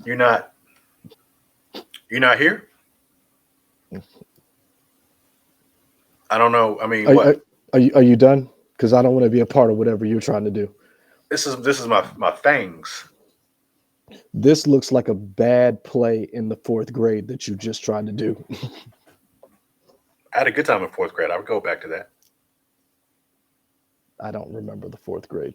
You're not. You're not here. I don't know. I mean, Are, are, what? are you done? Because I don't want to be a part of whatever you're trying to do. This is my things. This looks like a bad play in the fourth grade that you just tried to do. I had a good time in fourth grade. I would go back to that. I don't remember the fourth grade.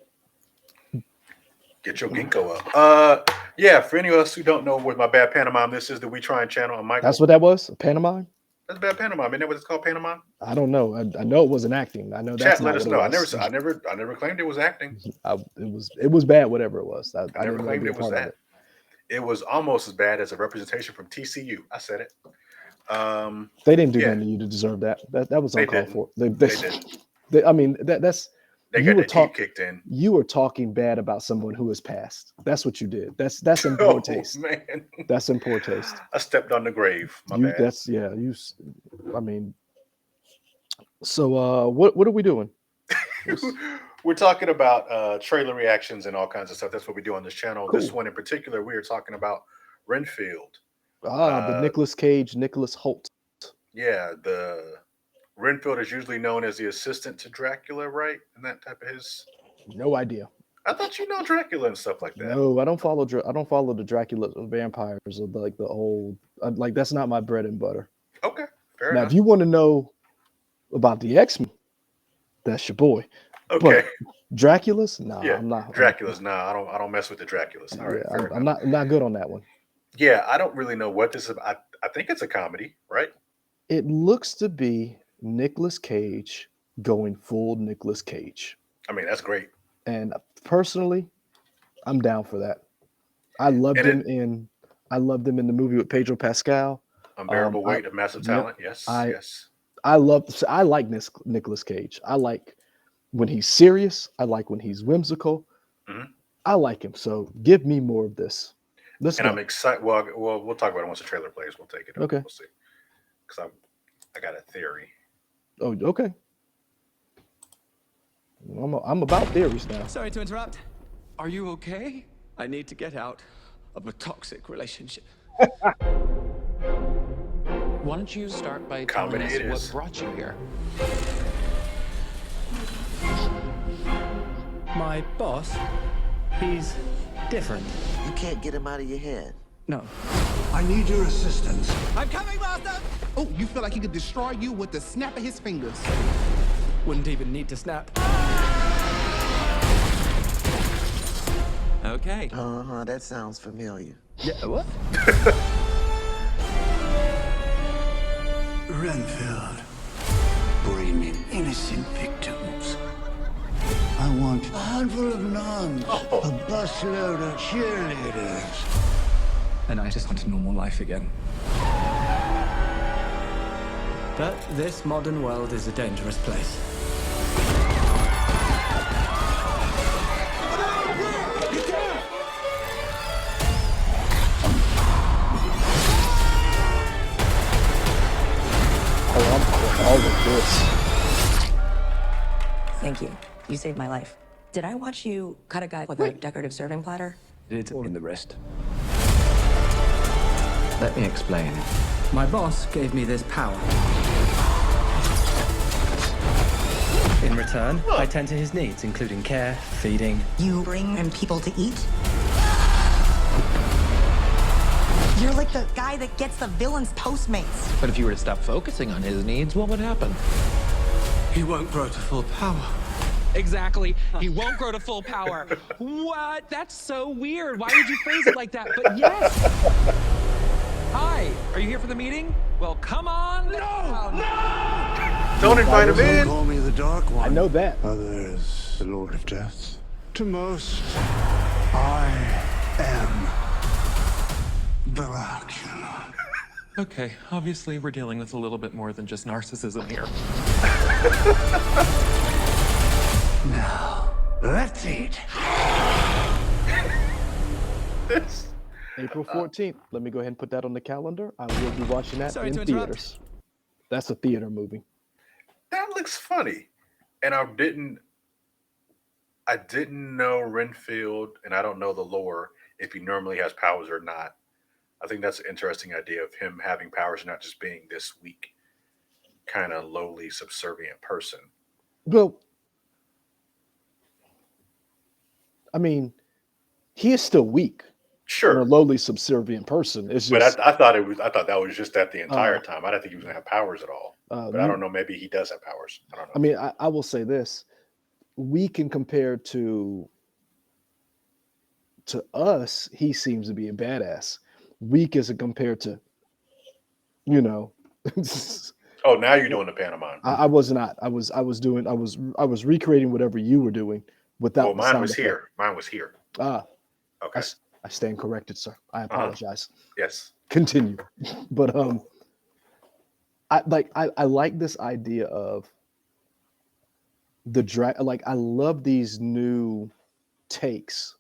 Get your ginkgo up. Yeah. For any of us who don't know what my bad pantomime, this is the We Trying channel. I'm That's Michael. what that was? A pantomime? That's bad pantomime. Isn't that what it's called? Pantomime. I don't know. I know it wasn't acting. I know that's Chat. Let not what us it know. was. I never claimed it was acting. It was bad, whatever it was. I I never didn't want to claimed be a it was part of that. it. It was almost as bad as a representation from TCU. I said it. Um, They didn't do yeah, nothing to you to deserve that. That was they uncalled didn't. for. They didn't. I mean that's They you got were their teeth talk kicked in. you were talking bad about someone who has passed. That's what you did. That's in poor Oh taste. man, That's in poor taste. I stepped on the grave. My You bad. that's yeah. I mean, so what are we doing? What's We're talking about trailer reactions and all kinds of stuff. That's what we do on this channel. This cool? one in particular, we are talking about Renfield. The Uh, Nicolas Cage, Nicholas Holt. yeah, the Renfield is usually known as the assistant to Dracula, right? And that type of his. No idea. I thought you know Dracula and stuff like that. No, I don't follow. I don't follow the Dracula vampires or like the old. Like that's not my bread and butter. Okay, fair Now, if enough. you want to know about the X Men, that's your boy. Okay, But Dracula's, nah, yeah, I'm not. Dracula's. Nah, I don't mess with the Draculas. All right, Yeah, fair I'm enough. not good on that one. Yeah, I don't really know what this is. I think it's a comedy, right? It looks to be Nicolas Cage going full Nicolas Cage, I mean, that's great. and personally, I'm down for that. I loved And him it in I loved him in the movie with Pedro Pascal. unbearable I weight of massive Yep. talent. Yes, I yes. I like Nicolas Cage. I like when he's serious. I like when he's whimsical. Hmm. I like him. So give me more of this. Let's And I'm go. excited. Well, we'll talk about it once the trailer plays. We'll take it up. Okay. We'll see. Because I got a theory. Oh, okay. I'm about theories now. Sorry to interrupt. Are you okay? I need to get out of a toxic relationship. Why don't you start by telling Comedy us it what is. brought you here? My boss, he's different. You can't get him out of your head. No. I need your assistance. I'm coming, Master! Oh, you feel like he could destroy you with the snap of his fingers. Wouldn't even need to snap. Okay. Uh-huh, that sounds familiar. Yeah, what? Renfield, bring in innocent victims. I want a handful of nuns, a busload of cheerleaders. And I just want a normal life again. But this modern world is a dangerous place. Oh, I'm all of this. Thank you. You saved my life. Did I watch you cut a guy with a decorative serving platter? It's all in the wrist. Let me explain. My boss gave me this power. In return, I tend to his needs, including care, feeding. You bring in people to eat? You're like the guy that gets the villain's Postmates. But if you were to stop focusing on his needs, what would happen? He won't grow to full power. Exactly. He won't grow to full power. What? That's so weird. Why would you phrase it like that? But yes. Hi. Are you here for the meeting? Well, come on. No. Don't invite him Some in. call me the Dark One. I know that. Others, the Lord of Death. To most, I am Dracula. Okay, obviously we're dealing with a little bit more than just narcissism here. Now, let's eat. This April 14th. Let me go ahead and put that on the calendar. I will be watching that Sorry in to interrupt. theaters. That's a theater movie. that looks funny, and I didn't know Renfield, and I don't know the lore. if he normally has powers or not. I think that's an interesting idea of him having powers, not just being this weak, kind of lowly, subservient person. Well, I mean, he is still weak and a Sure, lowly subservient person. It's but just I thought it was. I thought that was just that the uh, entire time. I didn't think he was gonna have powers at all. But I n- don't know. Maybe he does have powers. I don't I know. mean, I will say this: weak and compared to us, he seems to be a badass. Weak as compared to, you know, Oh, now you're doing the pantomime. I was not. I was recreating whatever you were doing Well, without the mine sound was effect. here. Mine was here. Ah, I, Okay. I stand corrected, sir. I Uh-huh. apologize. Yes. Continue. But I like this idea of the drag. Like I love these new takes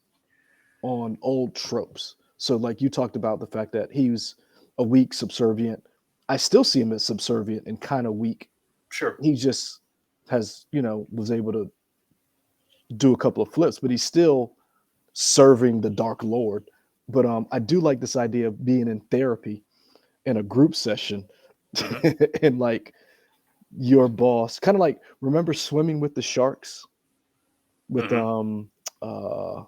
on old tropes. So like you talked about the fact that he's a weak subservient. I still see him as subservient and kind of weak. Sure. He just has, was able to do a couple of flips, but he's still serving the Dark Lord. But I do like this idea of being in therapy in a group session Hmm. and like your boss, kind of like remember swimming with the sharks with Hmm. uh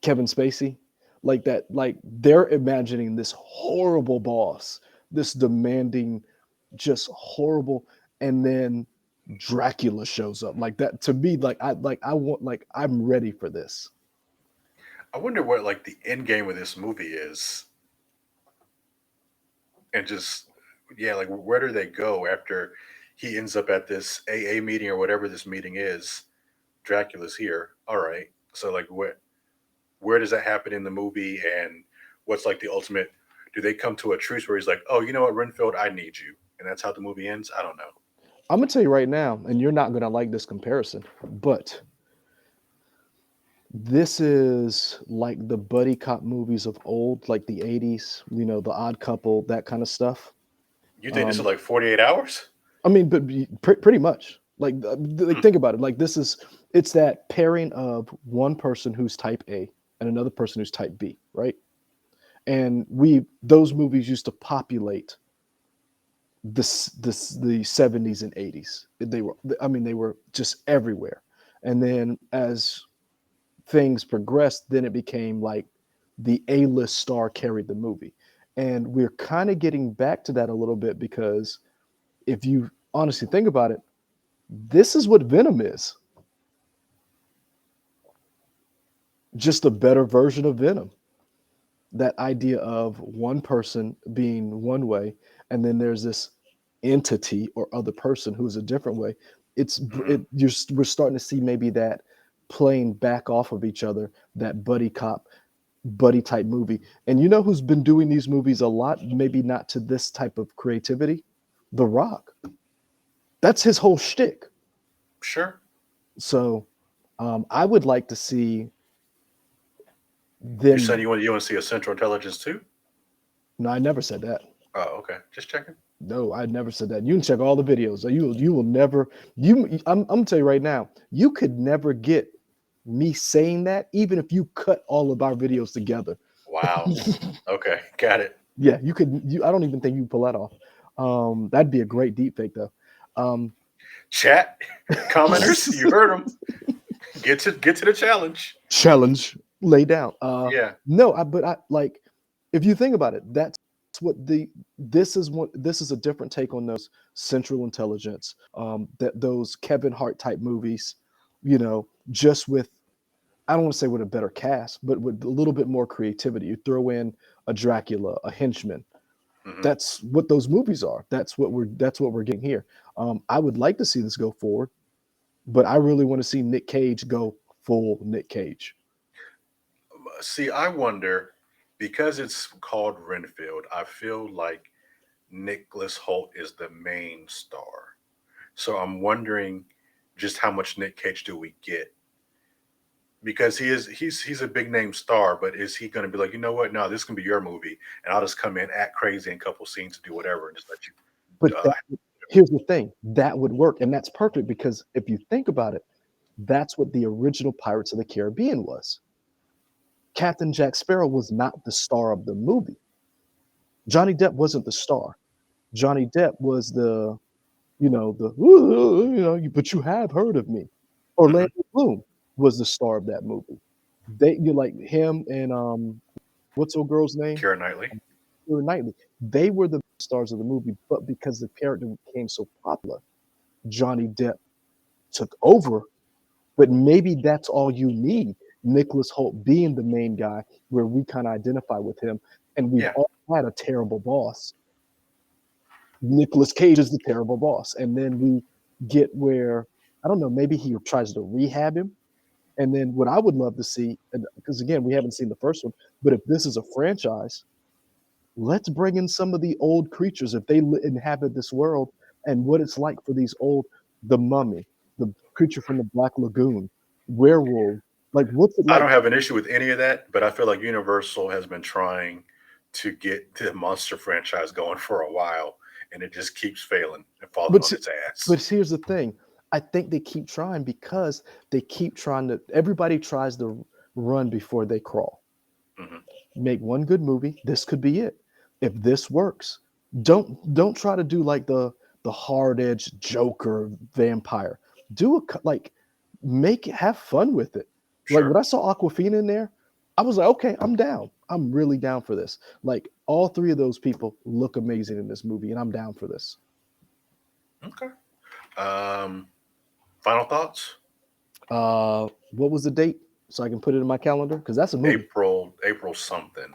Kevin Spacey, like that, like they're imagining this horrible boss, this demanding, just horrible, and then Dracula shows up like that. To me, I want, like I'm ready for this. I wonder what like the end game of this movie is, and just yeah, like where do they go after he ends up at this AA meeting or whatever this meeting is? Dracula's here. All right. So like where does that happen in the movie, and what's like the ultimate? Do they come to a truce where he's like, oh, you know what, Renfield, I need you, and that's how the movie ends? I don't know. I'm gonna tell you right now, and you're not gonna like this comparison, but this is like the buddy cop movies of old, like the 80s, the Odd Couple, that kind of stuff. You think this is Um, like 48 hours? I mean, but pretty much. Like Hmm. think about it. Like it's that pairing of one person who's type A and another person who's type B, right? And those movies used to populate the 70s and 80s. They were just everywhere. And then as things progressed, then it became like the A-list star carried the movie. And we're kind of getting back to that a little bit because if you honestly think about it, this is what Venom is. Just a better version of Venom. That idea of one person being one way, and then there's this entity or other person who's a different way. Hmm. We're starting to see maybe that playing back off of each other, that buddy cop, buddy type movie. And you know who's been doing these movies a lot, maybe not to this type of creativity? The Rock. That's his whole shtick. Sure. So I would like to see You said them. you want to see a Central Intelligence too? No, I never said that. Oh, okay. Just checking. No, I never said that. You can check all the videos. You will never. I'm gonna tell you right now. You could never get me saying that, even if you cut all of our videos together. Wow. Okay, got it. Yeah, you could. I don't even think you pull that off. That'd be a great deep fake though. Um, Chat commenters, you heard them. Get to the challenge. challenge lay down. Yeah. No, but I like if you think about it, that's what this is a different take on those Central Intelligence, that those Kevin Hart type movies, just with I don't want to say with a better cast, but with a little bit more creativity. You throw in a Dracula, a henchman. Hmm. That's what those movies are. That's what we're getting here. I would like to see this go forward, but I really want to see Nick Cage go full Nick Cage. See, I wonder because it's called Renfield. I feel like Nicholas Holt is the main star. So I'm wondering just how much Nick Cage do we get? Because he's a big name star, but is he going to be like, you know what? No, this can be your movie, and I'll just come in, act crazy in a couple scenes, to do whatever, and just let But you. here's the thing, that would work, and that's perfect because if you think about it, that's what the original Pirates of the Caribbean was. Captain Jack Sparrow was not the star of the movie. Johnny Depp wasn't the star. Johnny Depp was the, but you have heard of me. Hmm. Orlando Bloom was the star of that movie. You like him and what's old girl's name? Keira Knightley. Keira Knightley. They were the stars of the movie, but because the character became so popular, Johnny Depp took over. But maybe that's all you need. Nicholas Holt being the main guy, where we kind of identify with him, and we've Yeah. all had a terrible boss. Nicolas Cage is the terrible boss. And then we get where, I don't know, maybe he tries to rehab him. And then what I would love to see, because again, we haven't seen the first one, but if this is a franchise, let's bring in some of the old creatures if they inhabit this world and what it's like for these old, the mummy, the creature from the Black Lagoon, werewolf. Like, what's it I like? don't have an issue with any of that, but I feel like Universal has been trying to get the monster franchise going for a while, and it just keeps failing and falling But on see- its ass. but here's the thing. I think they keep trying because they keep trying to. Everybody tries to run before they crawl. Hmm. Make one good movie. This could be it. If this works, don't try to do like the hard edged Joker vampire. Do like have fun with it. Like when Sure. I saw Aquafina in there, I was like, okay, I'm down. I'm really down for this. Like all three of those people look amazing in this movie, and I'm down for this. Okay. Um, Final thoughts? What was the date so I can put it in my calendar? Because that's a movie. April something.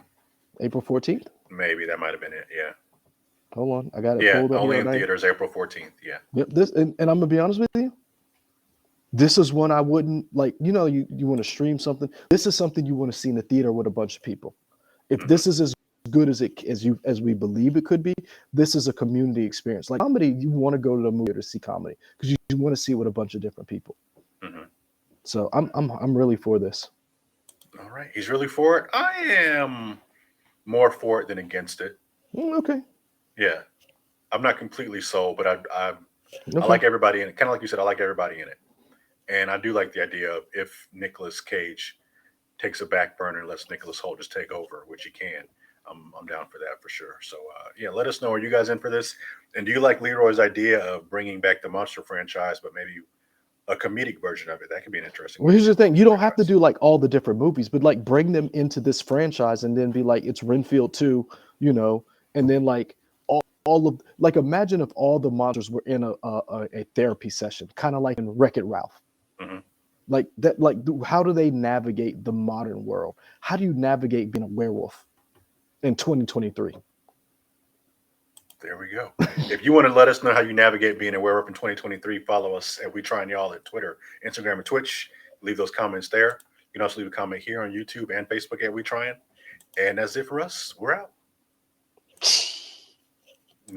April 14th. Maybe that might have been it. Yeah. Hold on, I got it Yeah. pulled up here Only in right now. theaters April 14th. Yeah. Yep. This and I'm gonna be honest with you. This is one I wouldn't like. You want to stream something. This is something you want to see in the theater with a bunch of people. If Hmm. this is as good as we believe it could be, this is a community experience. Like comedy, you want to go to the movie to see comedy because you want to see it with a bunch of different people. Hmm. So I'm really for this. All right. He's really for it. I am more for it than against it. Okay. Yeah. I'm not completely sold, but I Okay. like everybody in it. Kind of like you said, I like everybody in it. And I do like the idea of if Nicolas Cage takes a back burner and lets Nicholas Holt just take over, which he can. I'm down for that for sure. So yeah, let us know. Are you guys in for this? And do you like Leroy's idea of bringing back the monster franchise, but maybe a comedic version of it? That could be an interesting. Well, way here's to the thing. You don't have to franchise. do like all the different movies, but like bring them into this franchise and then be like, it's Renfield 2, and then like all of like imagine if all the monsters were in a therapy session, kind of like in Wreck-It Ralph. Mhm. Like that, like how do they navigate the modern world? How do you navigate being a werewolf in 2023? There we go. If you want to let us know how you navigate being a werewolf in 2023, follow us at We Trying Y'all at Twitter, Instagram, and Twitch. Leave those comments there. You can also leave a comment here on YouTube and Facebook at We Trying. And that's it for us. We're out.